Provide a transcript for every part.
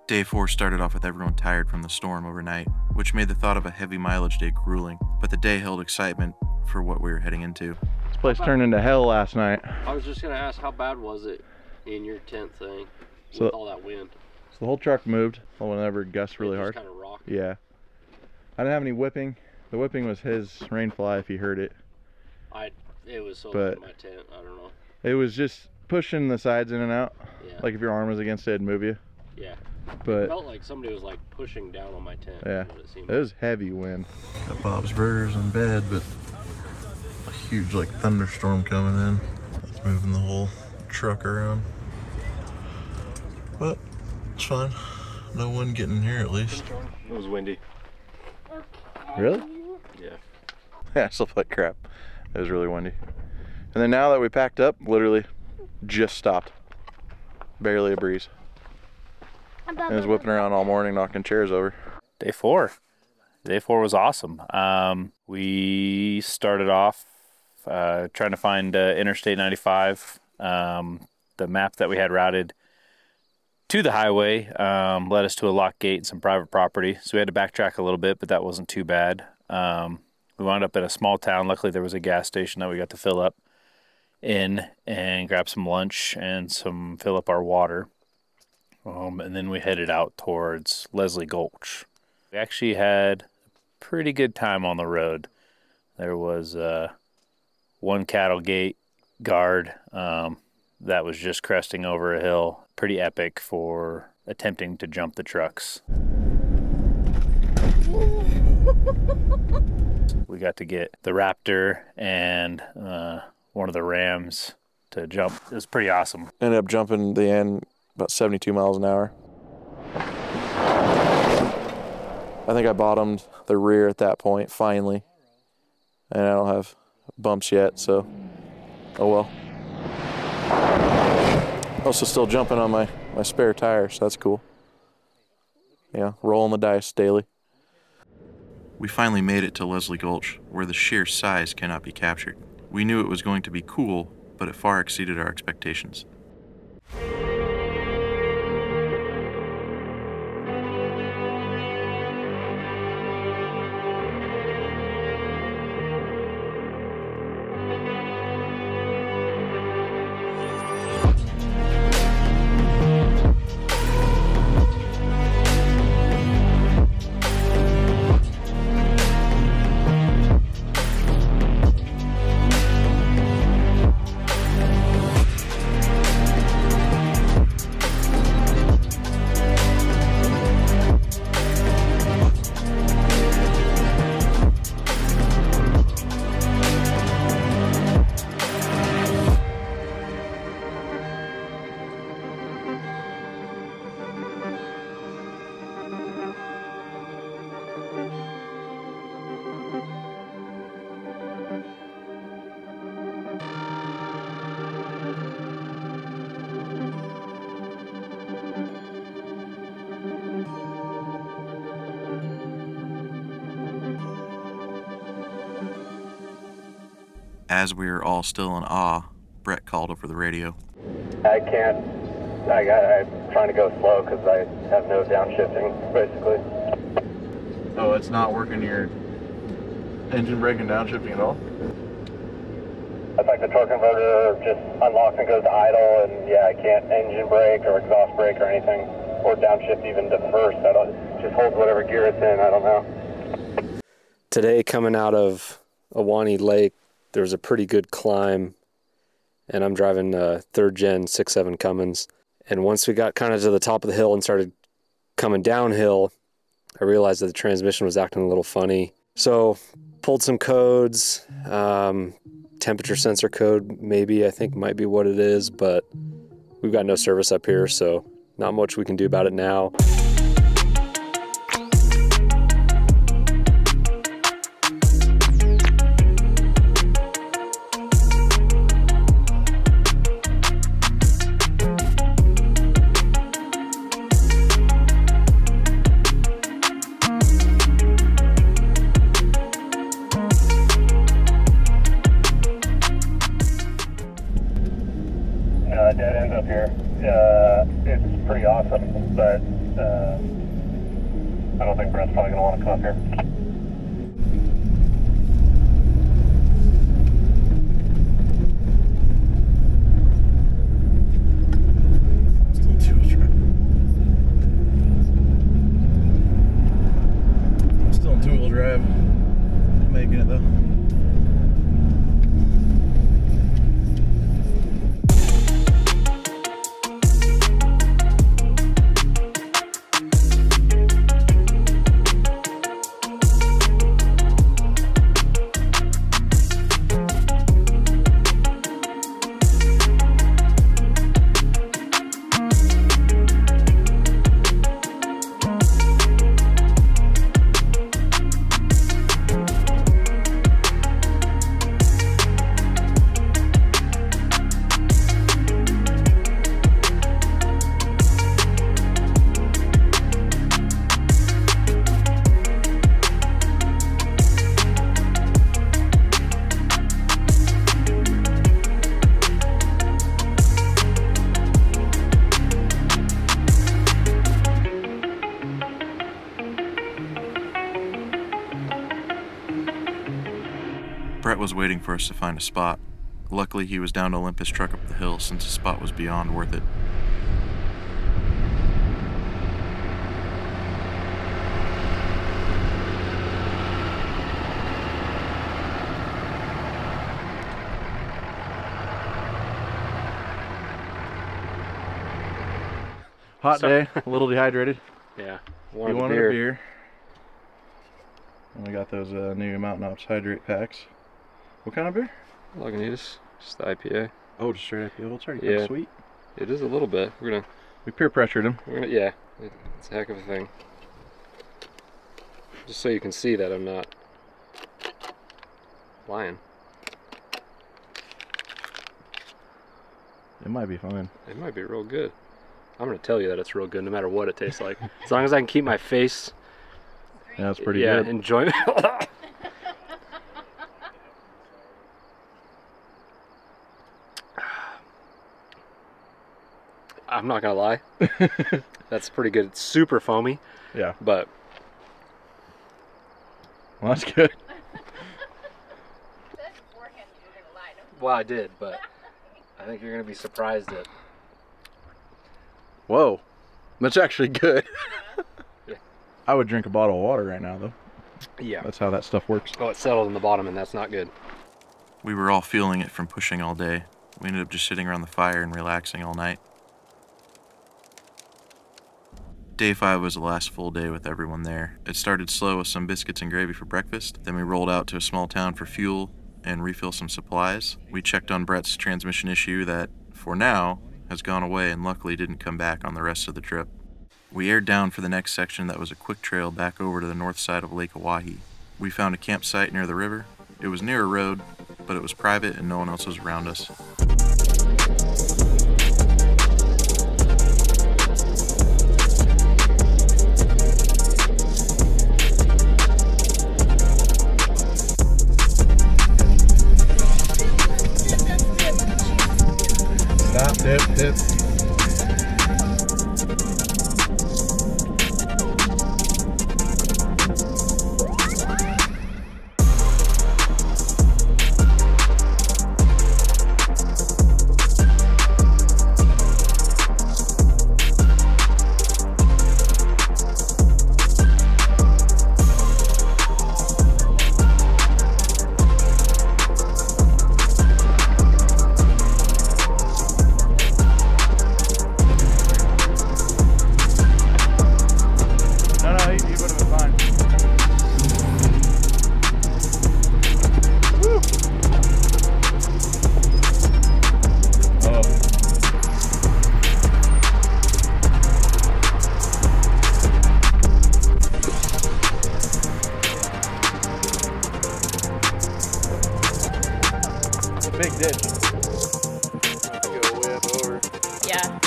Day 4 started off with everyone tired from the storm overnight, which made the thought of a heavy mileage day grueling, but the day held excitement for what we were heading into. This place turned into hell last night. I was just gonna ask, how bad was it in your tent thing with all that wind? So the whole truck moved whenever it gusted really hard. Kind of rocked. Yeah. I didn't have any whipping. The whipping was his rainfly if he heard it. It was so loud in my tent, I don't know. It was just pushing the sides in and out. Yeah. Like if your arm was against it, it'd move you. Yeah. But it felt like somebody was like pushing down on my tent. Yeah. It was heavy wind. Got Bob's Burgers in bed, but a huge like thunderstorm coming in. That's moving the whole truck around. But it's fine. No wind getting in here at least. It was windy. Really? Yeah. Yeah, I slept like crap. It was really windy. And then now that we packed up, literally just stopped. Barely a breeze. It was whipping around all morning, knocking chairs over. Day 4. Day 4 was awesome. We started off trying to find Interstate 95. The map that we had routed to the highway led us to a lock gate and some private property. So we had to backtrack a little bit, but that wasn't too bad. We wound up in a small town. Luckily, there was a gas station that we got to fill up in and grab some lunch and fill up our water. And then we headed out towards Leslie Gulch. We actually had a pretty good time on the road. There was one cattle gate guard that was just cresting over a hill. Pretty epic for attempting to jump the trucks. We got to get the Raptor and one of the Rams to jump. It was pretty awesome. Ended up jumping the end about 72 miles an hour. I think I bottomed the rear at that point, finally. And I don't have bumps yet, so oh well. Also still jumping on my spare tire, so that's cool. Yeah, rolling the dice daily. We finally made it to Leslie Gulch, where the sheer size cannot be captured. We knew it was going to be cool, but it far exceeded our expectations. As we were all still in awe, Brett called over the radio. I'm trying to go slow because I have no downshifting, basically. Oh, it's not working your engine brake and downshifting at all? It's like the torque converter just unlocks and goes to idle, and yeah, I can't engine brake or exhaust brake or anything, or downshift even to first. It just holds whatever gear it's in, I don't know. Today, coming out of Ahwahnee Lake, there was a pretty good climb, and I'm driving a 3rd gen 6.7 Cummins. And once we got kind of to the top of the hill and started coming downhill, I realized that the transmission was acting a little funny. So pulled some codes, temperature sensor code maybe, I think might be what it is, but we've got no service up here, so not much we can do about it now. Dead ends up here. it's pretty awesome, but I don't think Brett's probably going to want to come up here. Still in two-wheel drive. Making it though. Brett was waiting for us to find a spot. Luckily, he was down to limp his truck up the hill since the spot was beyond worth it. Hot day, a little dehydrated. Yeah. You wanted a beer. And we got those new Mountain Ops Hydrate packs. What kind of beer? Lagunitas, just the IPA. Oh, just straight IPA. Well, it's already Yeah. pretty sweet. It is a little bit. We peer pressured him. Yeah, it's a heck of a thing. Just so you can see that I'm not lying. It might be fine. It might be real good. I'm gonna tell you that it's real good no matter what it tastes like. As long as I can keep my face, Yeah, it's pretty yeah, good. enjoyment. I'm not gonna lie. That's pretty good. It's super foamy, Yeah, but well, that's good. well, I did, but I think you're gonna be surprised at. Whoa, that's actually good. Yeah. I would drink a bottle of water right now, though. Yeah. That's how that stuff works. Oh, it settled in the bottom, and that's not good. We were all feeling it from pushing all day. We ended up just sitting around the fire and relaxing all night. Day 5 was the last full day with everyone there. It started slow with some biscuits and gravy for breakfast. Then we rolled out to a small town for fuel and refill some supplies. We checked on Brett's transmission issue that, for now, has gone away and luckily didn't come back on the rest of the trip. We aired down for the next section that was a quick trail back over to the north side of Lake Oahe. We found a campsite near the river. It was near a road, but it was private and no one else was around us. Stop, tip. Big ditch. Go way up over. Yeah.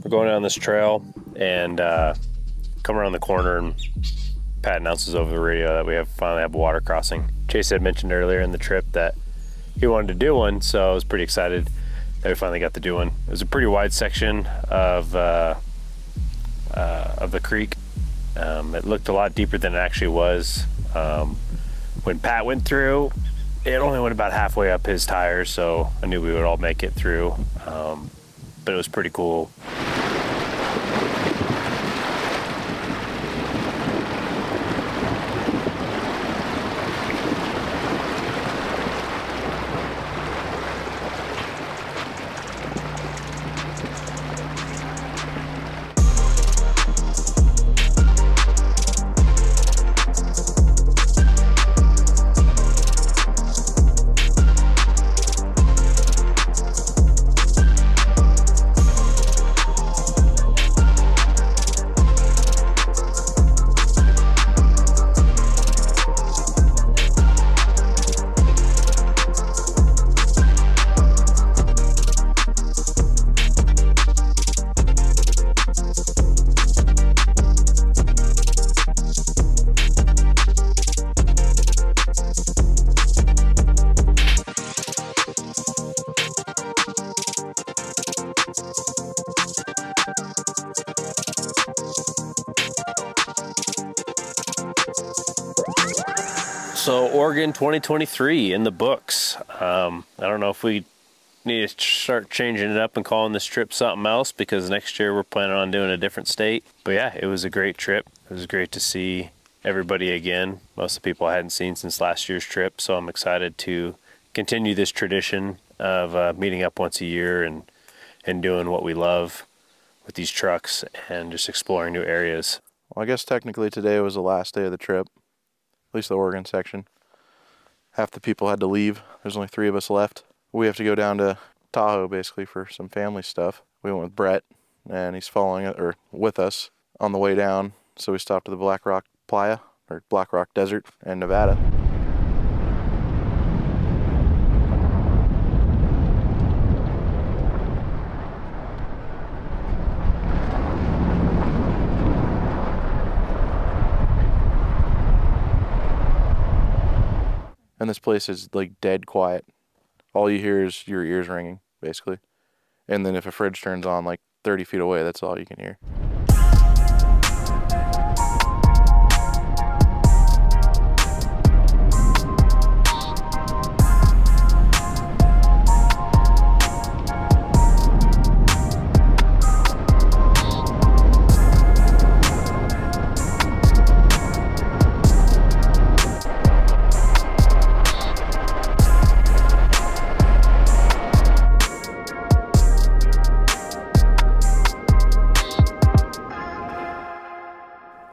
We're going down this trail and come around the corner, and Pat announces over the radio that we finally have a water crossing. Chase had mentioned earlier in the trip that he wanted to do one, so I was pretty excited that we finally got to do one. It was a pretty wide section of the creek. It looked a lot deeper than it actually was. When Pat went through, it only went about halfway up his tires, so I knew we would all make it through. But it was pretty cool. So Oregon 2023 in the books. I don't know if we need to start changing it up and calling this trip something else, because next year we're planning on doing a different state. But yeah, it was a great trip. It was great to see everybody again. Most of the people I hadn't seen since last year's trip, so I'm excited to continue this tradition of meeting up once a year and doing what we love with these trucks and just exploring new areas. Well, I guess technically today was the last day of the trip, at least the Oregon section. Half the people had to leave. There's only 3 of us left. We have to go down to Tahoe basically for some family stuff. We went with Brett, and he's with us on the way down. So we stopped at the Black Rock Playa, or Black Rock Desert in Nevada. And this place is like dead quiet. All you hear is your ears ringing, basically. And then if a fridge turns on like 30 feet away, that's all you can hear.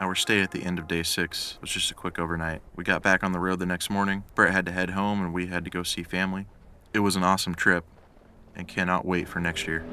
Our stay at the end of day 6 was just a quick overnight. We got back on the road the next morning. Brett had to head home and we had to go see family. It was an awesome trip and cannot wait for next year.